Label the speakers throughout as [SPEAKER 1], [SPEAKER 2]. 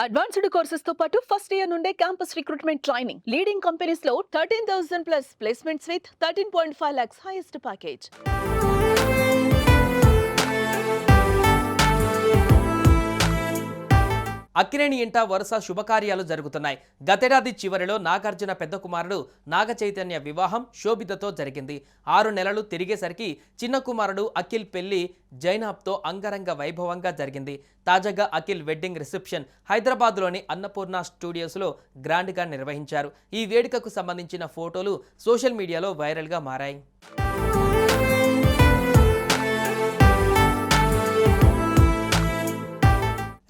[SPEAKER 1] Advanced courses తో పాటు first year నుండే campus recruitment training. Leading companies లో 13,000 plus placements with 13.5 lakhs highest package.
[SPEAKER 2] Akkineni ఇంట వరుస శుభకార్యాలు జరుగుతున్నాయి. గతేడాది చివరిలో నాగార్జున పెద్ద కుమారుడు నాగ చైతన్య వివాహం శోభితతో జరిగింది. 6 నెలలు తిరిగేసరికి చిన్న కుమారుడు అఖిల్ పెళ్లి జైనాబ్తో అంగరంగ వైభవంగా జరిగింది. తాజాగా అఖిల్ వెడ్డింగ్ రిసెప్షన్ హైదరాబాద్లోని అన్నపూర్ణ స్టూడియోస్లో గ్రాండ్గా నిర్వహించారు. ఈ వేడుకకు సంబంధించిన ఫోటోలు సోషల్ మీడియాలో వైరల్గా మారాయి.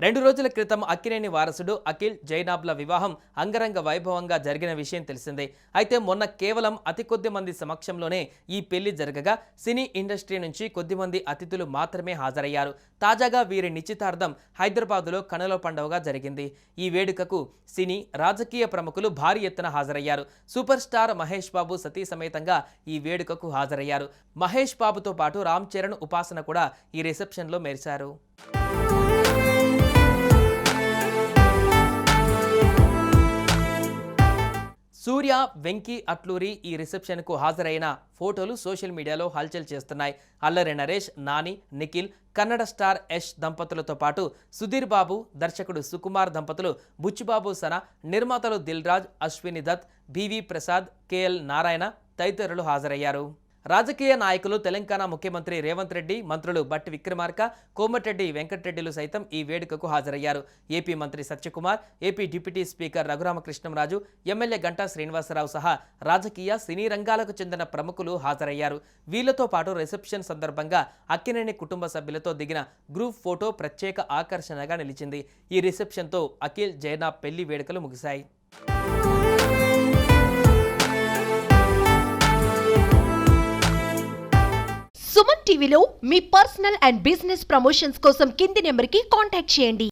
[SPEAKER 2] 2 రోజుల క్రితం అక్కినేని వారసుడు అఖిల్ జైనాబ్ల వివాహం అంగరంగ వైభవంగా జరిగిన విషయం తెలిసిందే. అయితే మొన్న కేవలం అతి కొద్ది మంది సమక్షంలోనే ఈ పెళ్లి జరగగా సినీ ఇండస్ట్రీ నుంచి కొద్దిమంది అతిథులు మాత్రమే హాజరయ్యారు. తాజాగా వీరి నిశ్చితార్థం హైదరాబాదులో కనుల పండుగగా జరిగింది. ఈ వేడుకకు సినీ రాజకీయ ప్రముఖులు భారీ ఎత్తున హాజరయ్యారు. సూపర్ స్టార్ మహేష్ బాబు సతీ సమేతంగా ఈ వేడుకకు హాజరయ్యారు. మహేష్ బాబుతో పాటు రామ్ చరణ్, ఉపాసన కూడా ఈ రిసెప్షన్లో మెరిశారు. సూర్య, వెంకీ అట్లూరి ఈ రిసెప్షన్కు హాజరైన ఫోటోలు సోషల్ మీడియాలో హల్చల్ చేస్తున్నాయి. అల్లరి నరేష్, నాని, నిఖిల్, కన్నడ స్టార్ యష్ దంపతులతో పాటు సుధీర్ బాబు, దర్శకుడు సుకుమార్ దంపతులు, బుచ్చిబాబు సన, నిర్మాతలు దిల్ రాజ్, అశ్విని దత్, బివి ప్రసాద్, కేఎల్ నారాయణ తదితరులు హాజరయ్యారు. రాజకీయ నాయకులు, తెలంగాణ ముఖ్యమంత్రి రేవంత్ రెడ్డి, మంత్రులు బట్టి విక్రమార్క, కోమటిరెడ్డి వెంకటరెడ్డిలు సైతం ఈ వేడుకకు హాజరయ్యారు. ఏపీ మంత్రి Satyakumar, AP deputy speaker Raghuramakrishnamraju, MLA Ganta Srinivasarao సహా రాజకీయ, సినీ రంగాలకు చెందిన ప్రముఖులు హాజరయ్యారు. వీళ్లతో పాటు రిసెప్షన్ సందర్భంగా అక్కినేని కుటుంబ సభ్యులతో దిగిన గ్రూప్ ఫోటో ప్రత్యేక ఆకర్షణగా నిలిచింది. ఈ రిసెప్షన్తో అఖిల్ జైనాబ్ పెళ్లి వేడుకలు ముగిశాయి.
[SPEAKER 3] సుమన్ టీవీలో మీ పర్సనల్ అండ్ బిజినెస్ ప్రమోషన్స్ కోసం కింది నెంబర్కి కాంటాక్ట్ చేయండి.